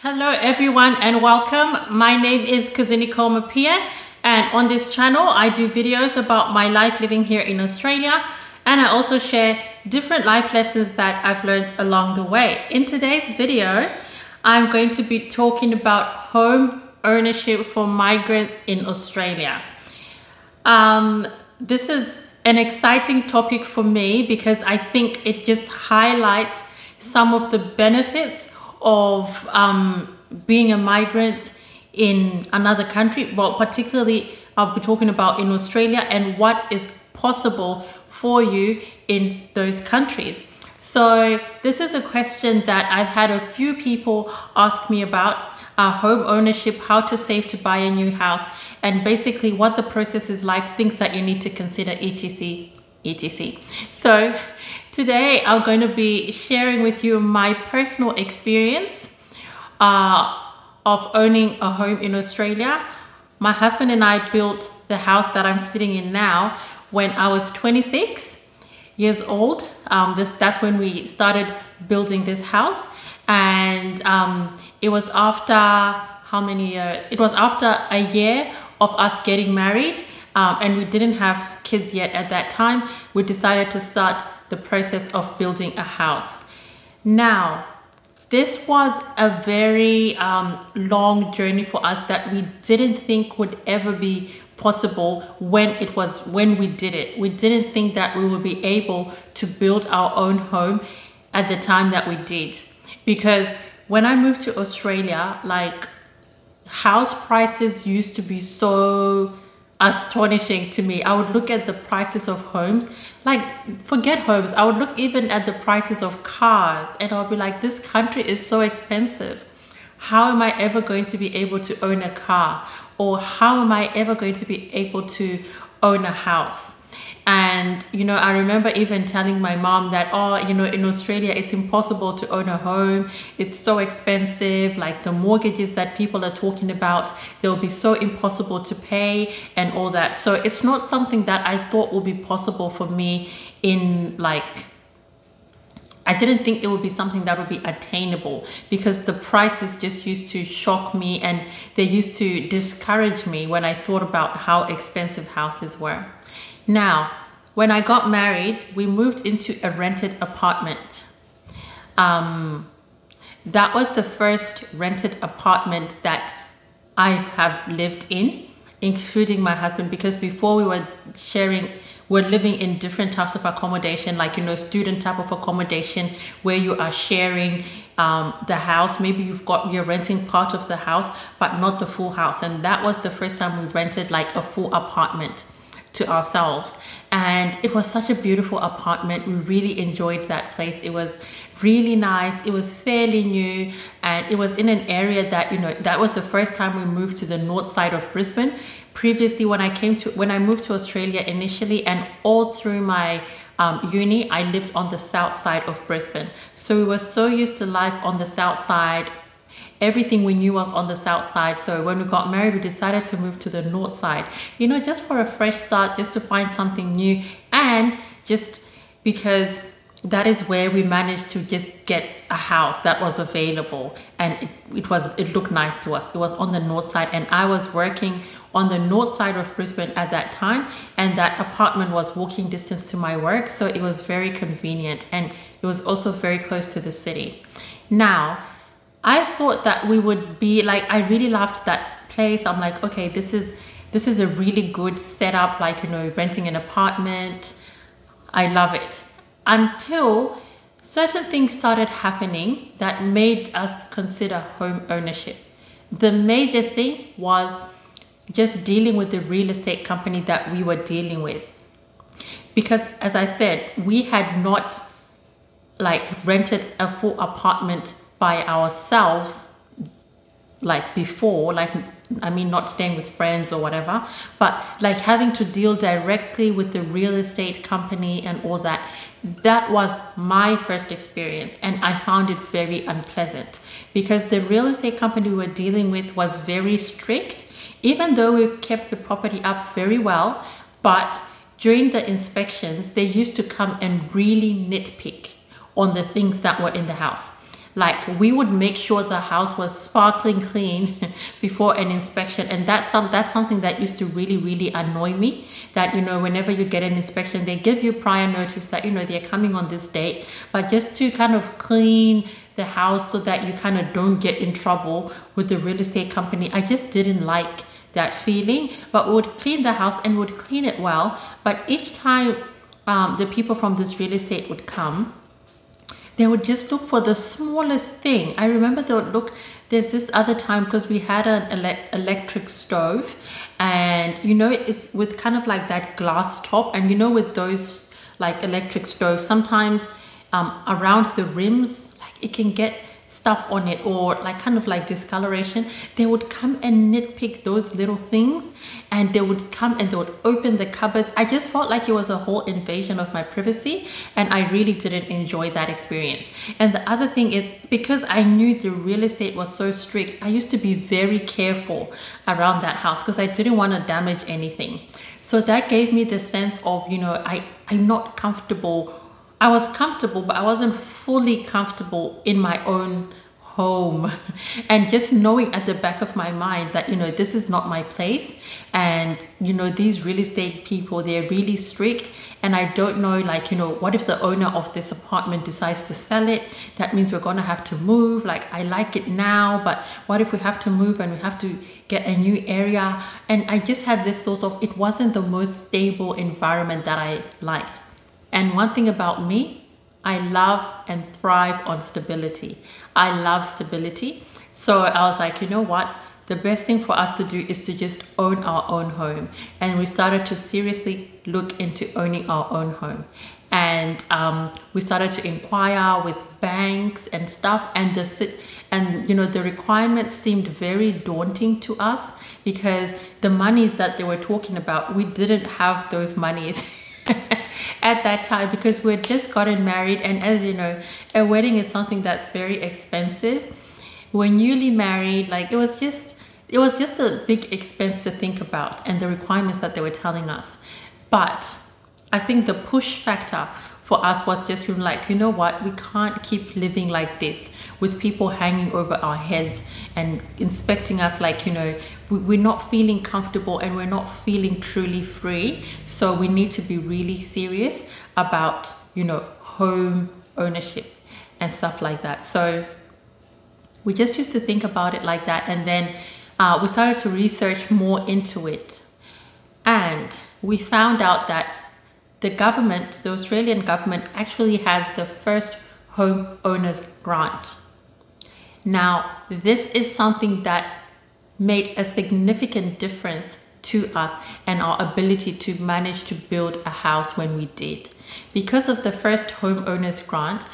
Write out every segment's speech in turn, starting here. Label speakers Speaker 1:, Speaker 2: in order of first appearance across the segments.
Speaker 1: Hello everyone and welcome. My name is Nicolle Mapiye, and on this channel I do videos about my life living here in Australia, and I also share different life lessons that I've learned along the way. In today's video I'm going to be talking about home ownership for migrants in Australia. This is an exciting topic for me because I think it just highlights some of the benefits of being a migrant in another country. Well, particularly I'll be talking about in Australia and what is possible for you in those countries. So this is a question that I've had a few people ask me about, home ownership, how to save to buy a new house, and basically what the process is like, things that you need to consider, etc, etc. So today I'm going to be sharing with you my personal experience of owning a home in Australia. My husband and I built the house that I'm sitting in now when I was 26 years old. That's when we started building this house, and it was after how many years? It was after a year of us getting married, and we didn't have kids yet at that time. We decided to start the process of building a house. Now, this was a very long journey for us that we didn't think would ever be possible when we did it. We didn't think that we would be able to build our own home at the time that we did. Because when I moved to Australia, like, house prices used to be so astonishing to me. I would look at the prices of homes, like, forget homes, I would look even at the prices of cars, and I'll be like, this country is so expensive. How am I ever going to be able to own a car? Or how am I ever going to be able to own a house? And, I remember even telling my mom that, in Australia, it's impossible to own a home. It's so expensive. Like, the mortgages that people are talking about, they'll be so impossible to pay and all that. So it's not something that I thought would be possible for me I didn't think it would be something that would be attainable, because the prices just used to shock me and they used to discourage me when I thought about how expensive houses were. Now, when I got married, we moved into a rented apartment. That was the first rented apartment that I have lived in, including my husband, because before we're living in different types of accommodation, like, student type of accommodation where you are sharing the house. Maybe you're renting part of the house, but not the full house. And that was the first time we rented like a full apartment to ourselves. And it was such a beautiful apartment. We really enjoyed that place. It was really nice. It was fairly new, and it was in an area that, that was the first time we moved to the north side of Brisbane. Previously, when I moved to Australia initially, and all through my uni, I lived on the south side of Brisbane. So we were so used to life on the south side. Everything we knew was on the south side. So when we got married, we decided to move to the north side, just for a fresh start, just to find something new, and just because that is where we managed to just get a house that was available, and it looked nice to us. It was on the north side, and I was working on the north side of Brisbane at that time, and that apartment was walking distance to my work, so it was very convenient, and it was also very close to the city. Now, I thought that we would be like, I really loved that place. I'm like, okay, this is a really good setup, like, renting an apartment. I love it. Until certain things started happening that made us consider home ownership. The major thing was just dealing with the real estate company that we were dealing with. Because, as I said, we had not rented a full apartment by ourselves before, not staying with friends or whatever, but having to deal directly with the real estate company and all that. That was my first experience, and I found it very unpleasant because the real estate company we were dealing with was very strict, even though we kept the property up very well. But during the inspections, they used to come and really nitpick on the things that were in the house. Like, we would make sure the house was sparkling clean before an inspection. And that's something that used to really, really annoy me. That, you know, whenever you get an inspection, they give you prior notice that, you know, they're coming on this date. But just to kind of clean the house so that you kind of don't get in trouble with the real estate company, I just didn't like that feeling. But we would clean the house and would clean it well. But each time the people from this real estate would come, they would just look for the smallest thing. I remember they would look, there's this other time, because we had an electric stove, and you know, it's with kind of like that glass top, and you know, with those like electric stoves, sometimes around the rims, like it can get stuff on it, or like kind of like discoloration. They would come and nitpick those little things, and they would come and they would open the cupboards. I just felt like it was a whole invasion of my privacy, and I really didn't enjoy that experience. And the other thing is, because I knew the real estate was so strict, I used to be very careful around that house because I didn't want to damage anything. So that gave me the sense of, you know, I'm not comfortable. I was comfortable, but I wasn't fully comfortable in my own home. And just knowing at the back of my mind that, you know, this is not my place. And, you know, these real estate people, they're really strict. And I don't know, like, you know, what if the owner of this apartment decides to sell it? That means we're going to have to move. Like, I like it now, but what if we have to move and we have to get a new area? And I just had this sort of, it wasn't the most stable environment that I liked. And one thing about me, I love and thrive on stability. I love stability. So I was like, you know what? The best thing for us to do is to just own our own home. And we started to seriously look into owning our own home. And we started to inquire with banks and stuff. And you know, the requirements seemed very daunting to us, because the monies that they were talking about, we didn't have those monies at that time, because we had just gotten married. And as you know, a wedding is something that's very expensive. We're newly married, like it was just a big expense to think about, and the requirements that they were telling us. But I think the push factor for us was just like, you know what, we can't keep living like this with people hanging over our heads and inspecting us, like, you know, we're not feeling comfortable and we're not feeling truly free. So we need to be really serious about, you know, home ownership and stuff like that. So we just used to think about it like that. And then we started to research more into it. And we found out that the government, the Australian government, actually has the first homeowners grant. Now, this is something that made a significant difference to us and our ability to manage to build a house when we did. Because of the first homeowners grant,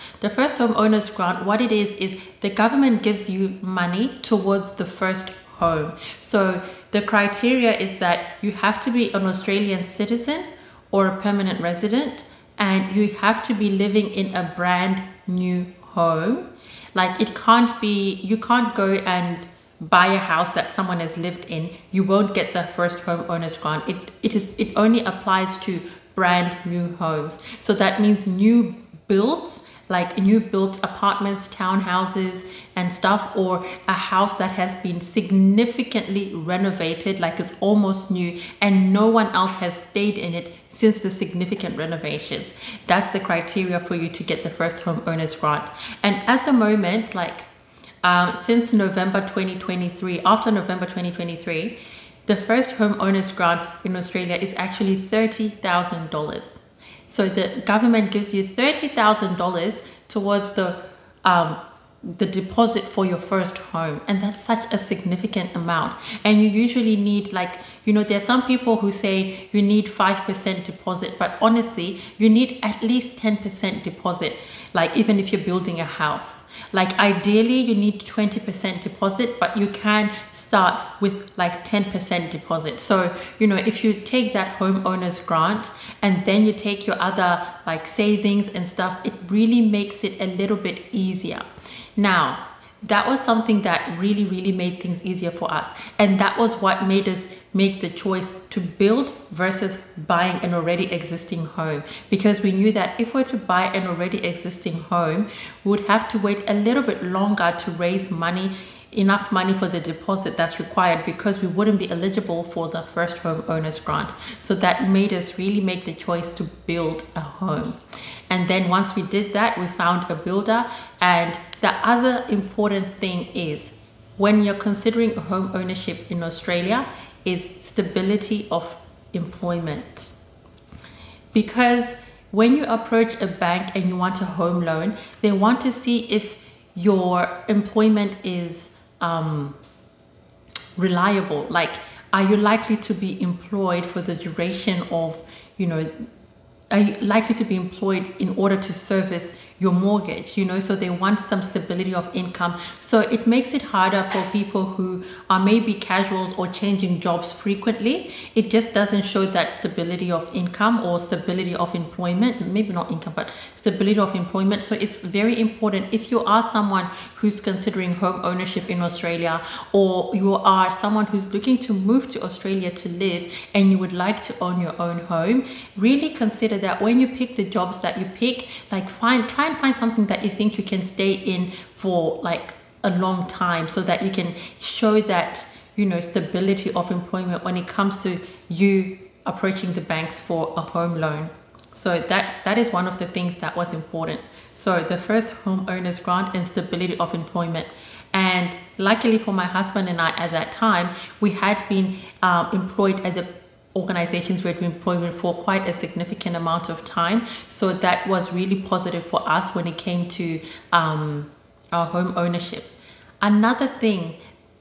Speaker 1: what it is the government gives you money towards the first home. So the criteria is that you have to be an Australian citizen or a permanent resident, and you have to be living in a brand new home. Like, it can't be, you can't go and buy a house that someone has lived in. You won't get the first homeowners grant. It only applies to brand new homes. So that means new builds, like new built apartments, townhouses and stuff, or a house that has been significantly renovated, like it's almost new and no one else has stayed in it since the significant renovations. That's the criteria for you to get the first homeowners grant. And at the moment, like since November 2023, after November 2023, the first homeowners grant in Australia is actually $30,000. So the government gives you $30,000 towards the deposit for your first home. And that's such a significant amount. And you usually need, like, you know, there's some people who say you need 5% deposit, but honestly, you need at least 10% deposit. Like, even if you're building a house, like ideally you need 20% deposit, but you can start with like 10% deposit. So, you know, if you take that homeowners grant and then you take your other like savings and stuff, it really makes it a little bit easier. Now, that was something that really, really made things easier for us. And that was what made us make the choice to build versus buying an already existing home, because we knew that if we were to buy an already existing home, we would have to wait a little bit longer to raise money, enough money for the deposit that's required, because we wouldn't be eligible for the first homeowners grant. So that made us really make the choice to build a home. And then once we did that, we found a builder. And the other important thing is, when you're considering home ownership in Australia, is stability of employment. Because when you approach a bank and you want a home loan, they want to see if your employment is reliable. Like, are you likely to be employed for the duration of, are you likely to be employed in order to service your mortgage, so they want some stability of income. So it makes it harder for people who are maybe casuals or changing jobs frequently. It just doesn't show that stability of income or stability of employment, maybe not income, but stability of employment. So it's very important, if you are someone who's considering home ownership in Australia, or you are someone who's looking to move to Australia to live and you would like to own your own home, really consider that when you pick the jobs that you pick, like try and find something that you think you can stay in for like a long time, so that you can show that, stability of employment when it comes to you approaching the banks for a home loan. So that is one of the things that was important. So the first homeowners grant and stability of employment. And luckily for my husband and I at that time, we had been employed at the organizations we had been employed for quite a significant amount of time. So that was really positive for us when it came to our home ownership. Another thing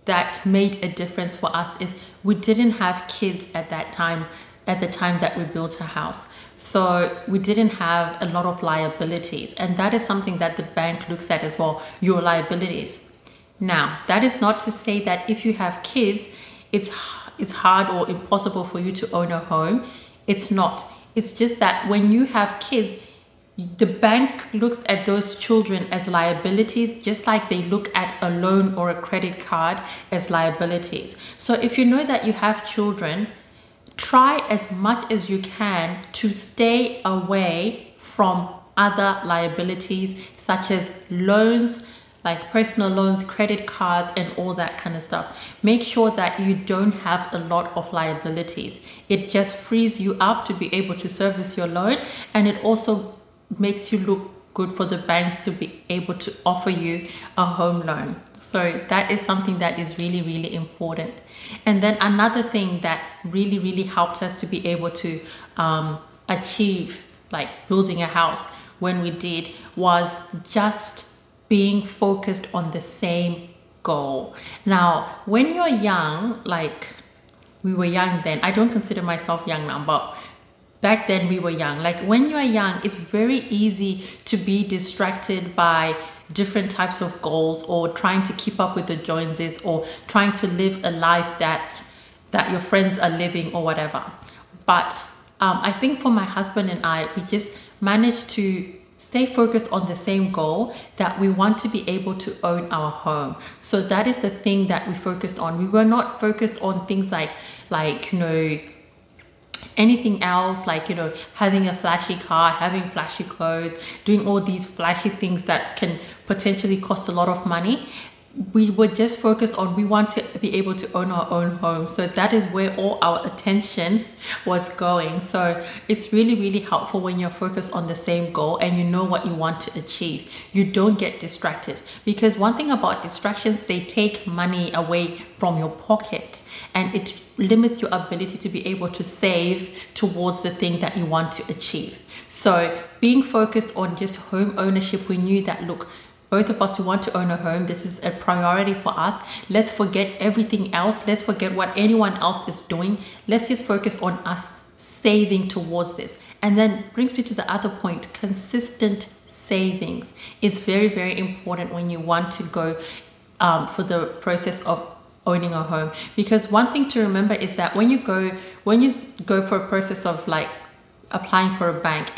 Speaker 1: that made a difference for us is we didn't have kids at the time that we built a house. So we didn't have a lot of liabilities. And that is something that the bank looks at as well, your liabilities. Now, that is not to say that if you have kids, it's hard or impossible for you to own a home. It's not. It's just that when you have kids, the bank looks at those children as liabilities, just like they look at a loan or a credit card as liabilities. So if you know that you have children, try as much as you can to stay away from other liabilities, such as loans, like personal loans, credit cards, and all that kind of stuff. Make sure that you don't have a lot of liabilities. It just frees you up to be able to service your loan, and it also makes you look good for the banks to be able to offer you a home loan. So that is something that is really, really important. And then another thing that really, really helped us to be able to achieve like building a house when we did was just being focused on the same goal. Now, when you're young, like we were young then, I don't consider myself young now, but back then we were young. Like when you're young, it's very easy to be distracted by different types of goals, or trying to keep up with the Joneses, or trying to live a life that your friends are living or whatever. But I think for my husband and I, we just managed to stay focused on the same goal, that we want to be able to own our home. So that is the thing that we focused on. We were not focused on things like anything else, like having a flashy car, having flashy clothes, doing all these flashy things that can potentially cost a lot of money. We were just focused on, we want to be able to own our own home. So that is where all our attention was going. So it's really, really helpful when you're focused on the same goal and you know what you want to achieve. You don't get distracted, because one thing about distractions, they take money away from your pocket, and it limits your ability to be able to save towards the thing that you want to achieve. So being focused on just home ownership, we knew that, look, both of us, we want to own a home. This is a priority for us. Let's forget everything else. Let's forget what anyone else is doing. Let's just focus on us saving towards this. And then brings me to the other point, consistent savings is very, very important when you want to go for the process of owning a home. Because one thing to remember is that when you go for a process of like applying for a bank,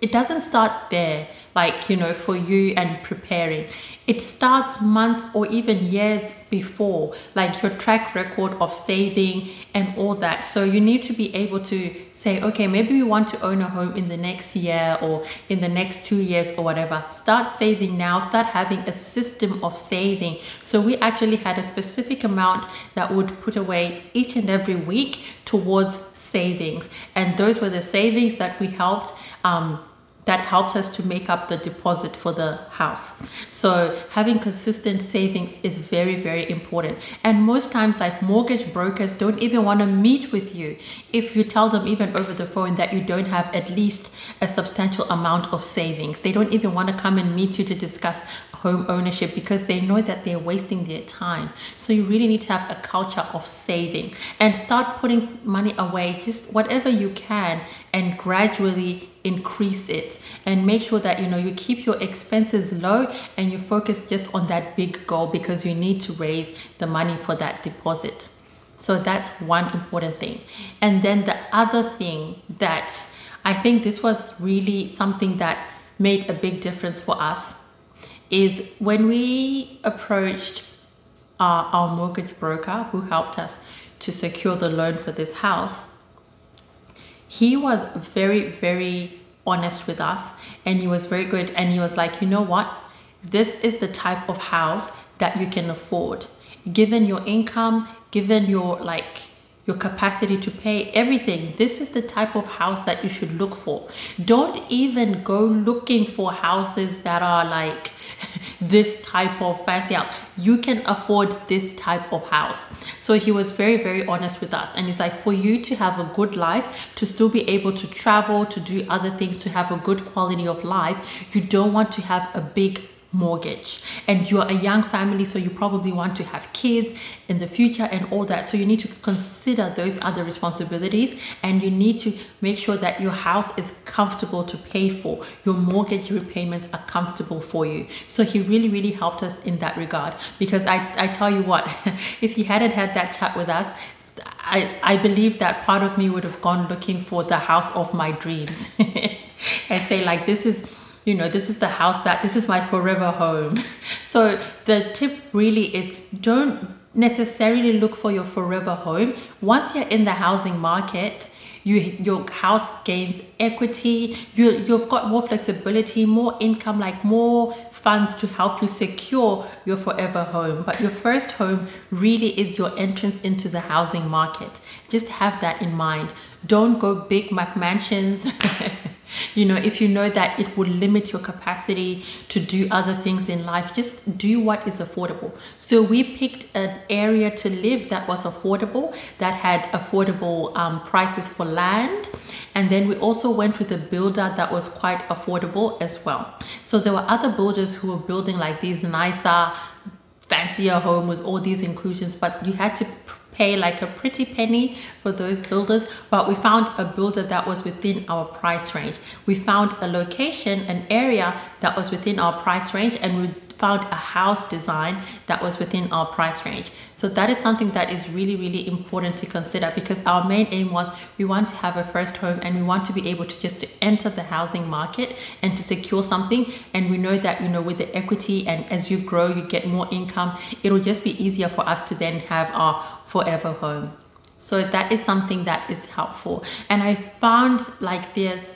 Speaker 1: it doesn't start there, like, you know, for you and preparing. It starts months or even years before, like your track record of saving and all that. So you need to be able to say, okay, maybe we want to own a home in the next year or in the next 2 years or whatever. Start saving now, start having a system of saving. So we actually had a specific amount that would put away each and every week towards savings. And those were the savings that we helped that helped us to make up the deposit for the house. So having consistent savings is very, very important. And most times, like, mortgage brokers don't even want to meet with you if you tell them even over the phone that you don't have at least a substantial amount of savings. They don't even want to come and meet you to discuss home ownership because they know that they're wasting their time. So you really need to have a culture of saving and start putting money away, just whatever you can, and gradually increase it, and make sure that, you know, you keep your expenses low and you focus just on that big goal because you need to raise the money for that deposit. So that's one important thing. And then the other thing that I think this was really something that made a big difference for us is when we approached our mortgage broker who helped us to secure the loan for this house. He was very, very honest with us, and he was very good. And he was like, you know what? This is the type of house that you can afford. Given your income, given your capacity to pay everything, this is the type of house that you should look for. Don't even go looking for houses that are like this type of fancy house. You can afford this type of house. So he was very, very honest with us. And he's like, for you to have a good life, to still be able to travel, to do other things, to have a good quality of life, you don't want to have a big mortgage. And you're a young family, so you probably want to have kids in the future and all that. So you need to consider those other responsibilities, and you need to make sure that your house is comfortable to pay for. Your mortgage repayments are comfortable for you. So he really, really helped us in that regard, because I tell you what, if he hadn't had that chat with us, I believe that part of me would have gone looking for the house of my dreams and say, like, this is, you know, this is the house this is my forever home. So the tip really is, don't necessarily look for your forever home. Once you're in the housing market, your house gains equity, you've got more flexibility, more income, like more funds to help you secure your forever home. But your first home really is your entrance into the housing market. Just have that in mind. Don't go big McMansions. You know, if you know that it will limit your capacity to do other things in life, just do what is affordable. So we picked an area to live that was affordable, that had affordable prices for land. And then we also went with a builder that was quite affordable as well. So there were other builders who were building like these nicer, fancier home with all these inclusions, but you had to pay like a pretty penny for those builders. But we found a builder that was within our price range. We found a location, an area that was within our price range, and we found a house design that was within our price range. So that is something that is really, really important to consider, because our main aim was we want to have a first home, and we want to be able to just to enter the housing market and to secure something. And we know that, you know, with the equity, and as you grow, you get more income, it'll just be easier for us to then have our forever home. So that is something that is helpful. And I found like there's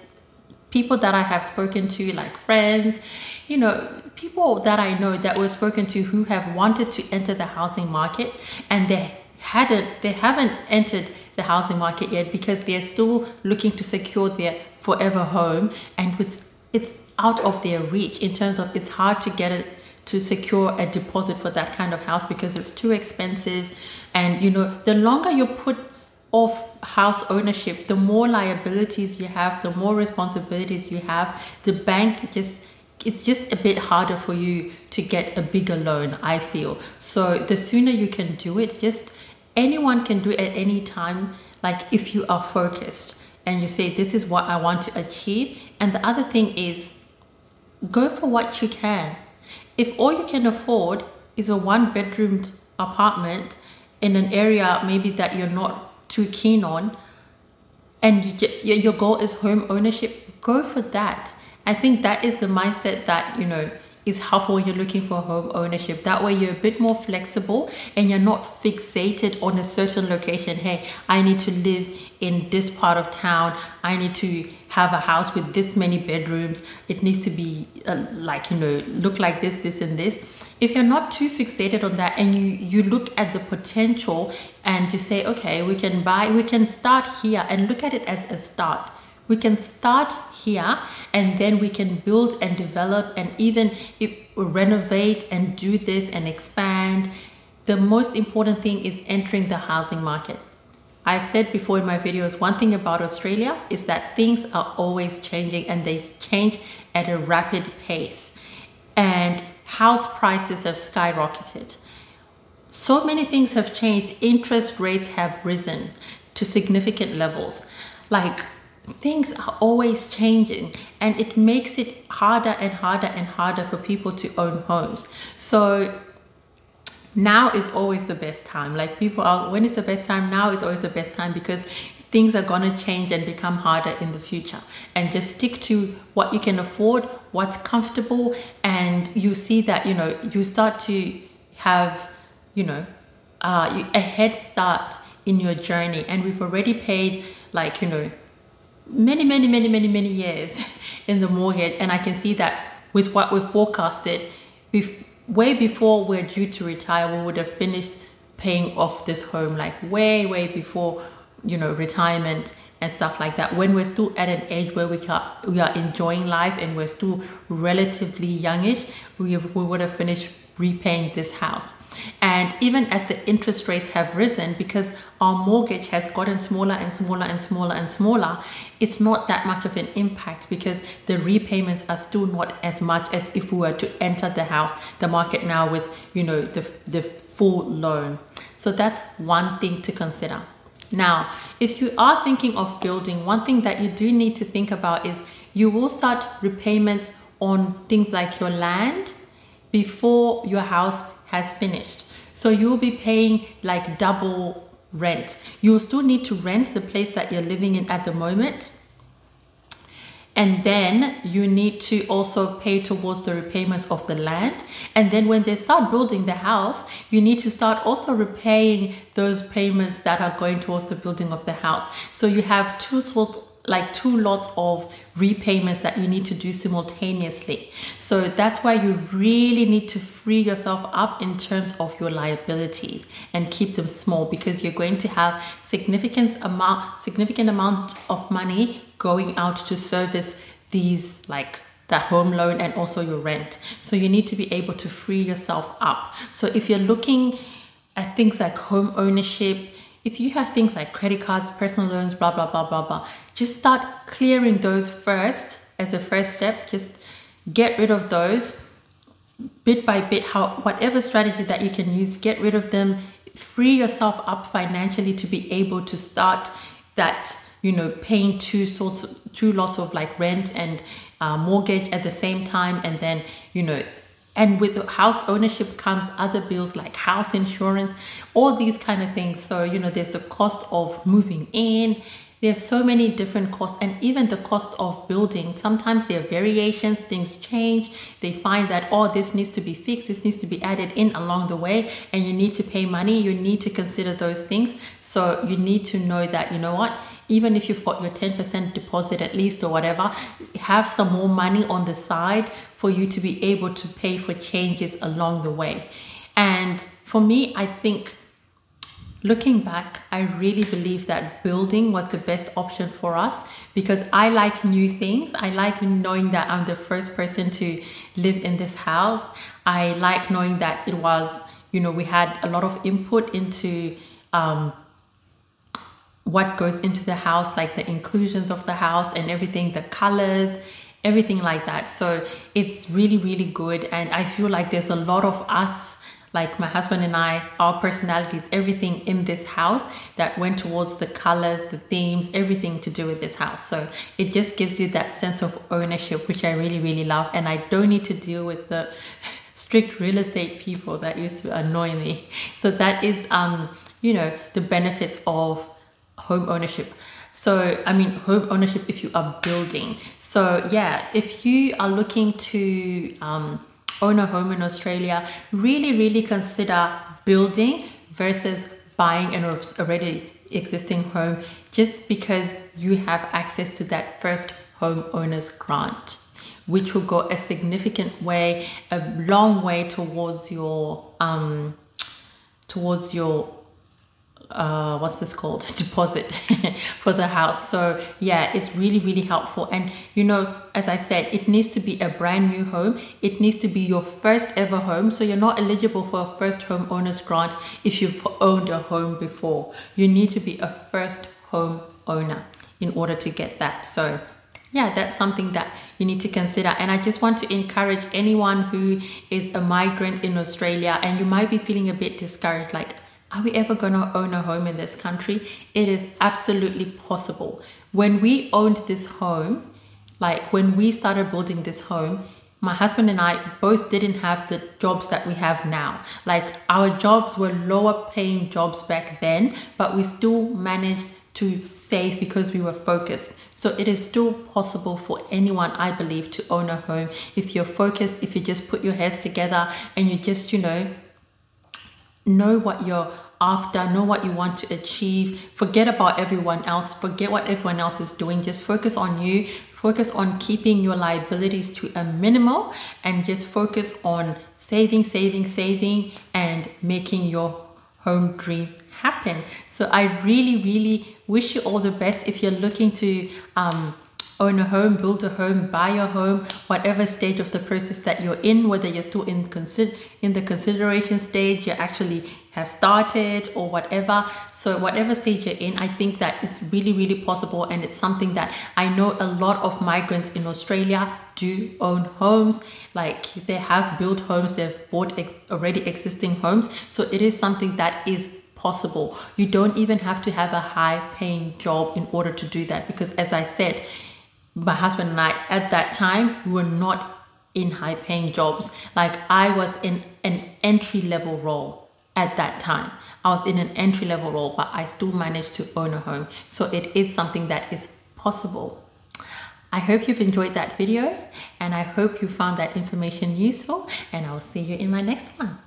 Speaker 1: people that I have spoken to, like friends, you know, people that I know that were spoken to who have wanted to enter the housing market, and they haven't entered the housing market yet because they're still looking to secure their forever home, and it's out of their reach in terms of it's hard to get it to secure a deposit for that kind of house because it's too expensive. And you know, the longer you put off house ownership, the more liabilities you have, the more responsibilities you have. The bank it's just a bit harder for you to get a bigger loan, I feel. So the sooner you can do it, just anyone can do it at any time. Like if you are focused and you say, this is what I want to achieve. And the other thing is, go for what you can. If all you can afford is a 1-bedroom apartment in an area maybe that you're not too keen on, and your goal is home ownership, go for that. I think that is the mindset that, is helpful when you're looking for home ownership. That way you're a bit more flexible and you're not fixated on a certain location. Hey, I need to live in this part of town. I need to have a house with this many bedrooms. It needs to be look like this, and this. If you're not too fixated on that and you look at the potential and you say, okay, we can start here and look at it as a start. We can start here and then we can build and develop and even renovate and do this and expand. The most important thing is entering the housing market. I've said before in my videos, one thing about Australia is that things are always changing and they change at a rapid pace. And house prices have skyrocketed. So many things have changed. Interest rates have risen to significant levels. Things are always changing and it makes it harder and harder and harder for people to own homes. So now is always the best time. When is the best time? Now is always the best time, because things are going to change and become harder in the future. And just stick to what you can afford, what's comfortable, and you see that, you start to have, a head start in your journey. And we've already paid many years in the mortgage, and I can see that with what we've forecasted, way before we're due to retire, we would have finished paying off this home, way before retirement and stuff like that, when we're still at an age where we are enjoying life and we're still relatively youngish. We would have finished repaying this house. And even as the interest rates have risen, because our mortgage has gotten smaller and smaller and smaller and smaller, it's not that much of an impact, because the repayments are still not as much as if we were to enter the market now with the full loan. So that's one thing to consider. Now, if you are thinking of building, one thing that you do need to think about is you will start repayments on things like your land before your house has finished. So you'll be paying double rent. You'll still need to rent the place that you're living in at the moment. And then you need to also pay towards the repayments of the land. And then when they start building the house, you need to start also repaying those payments that are going towards the building of the house. So you have two lots of repayments that you need to do simultaneously. So that's why you really need to free yourself up in terms of your liabilities and keep them small, because you're going to have significant amount of money going out to service these, the home loan and also your rent. So you need to be able to free yourself up. So if you're looking at things like home ownership, if you have things like credit cards, personal loans, blah, blah, blah, blah, blah, just start clearing those first as a first step. Just get rid of those bit by bit, whatever strategy that you can use, get rid of them, free yourself up financially to be able to start that, paying two lots of rent and mortgage at the same time. And then, and with house ownership comes other bills like house insurance, all these kind of things. So, there's the cost of moving in. There's so many different costs, and even the cost of building. Sometimes there are variations, things change. They find that, this needs to be fixed, this needs to be added in along the way, and you need to pay money. You need to consider those things. So you need to know that, even if you've got your 10% deposit at least or whatever, have some more money on the side for you to be able to pay for changes along the way. And for me, I think, looking back, I really believe that building was the best option for us, because I like new things. I like knowing that I'm the first person to live in this house. I like knowing that it was, we had a lot of input into what goes into the house, like the inclusions of the house and everything, the colors, everything like that. So it's really, really good. And I feel like there's a lot of us, like my husband and I, our personalities, everything in this house that went towards the colors, the themes, everything to do with this house. So it just gives you that sense of ownership, which I really, really love. And I don't need to deal with the strict real estate people that used to annoy me. So that is, the benefits of home ownership. So, I mean, home ownership if you are building. So yeah, if you are looking to own a home in Australia, really consider building versus buying an already existing home, just because you have access to that first homeowners grant, which will go a significant way, a long way towards your what's this called, deposit for the house. So yeah, it's really helpful. And you know, as I said, it needs to be a brand new home. It needs to be your first ever home. So you're not eligible for a first homeowners grant if you've owned a home before. You need to be a first home owner in order to get that. So yeah, that's something that you need to consider. And I just want to encourage anyone who is a migrant in Australia and you might be feeling a bit discouraged, like, are we ever going to own a home in this country? It is absolutely possible. When we owned this home, like when we started building this home, my husband and I both didn't have the jobs that we have now. Like our jobs were lower paying jobs back then, but we still managed to save because we were focused. So it is still possible for anyone, I believe, to own a home if you're focused, if you just put your heads together and you just, you know what you're after, know what you want to achieve. Forget about everyone else, forget what everyone else is doing. Just focus on you, focus on keeping your liabilities to a minimal, and just focus on saving and making your home dream happen. So I really wish you all the best if you're looking to own a home, build a home, buy a home, whatever stage of the process that you're in, whether you're still in the consideration stage, you actually have started or whatever. So whatever stage you're in, I think that it's really possible, and it's something that I know a lot of migrants in Australia do own homes. Like they have built homes, they've bought already existing homes. So it is something that is possible. You don't even have to have a high paying job in order to do that, because as I said, my husband and I at that time, we were not in high paying jobs. Like I was in an entry level role at that time. I was in an entry level role, but I still managed to own a home. So it is something that is possible. I hope you've enjoyed that video, and I hope you found that information useful, and I'll see you in my next one.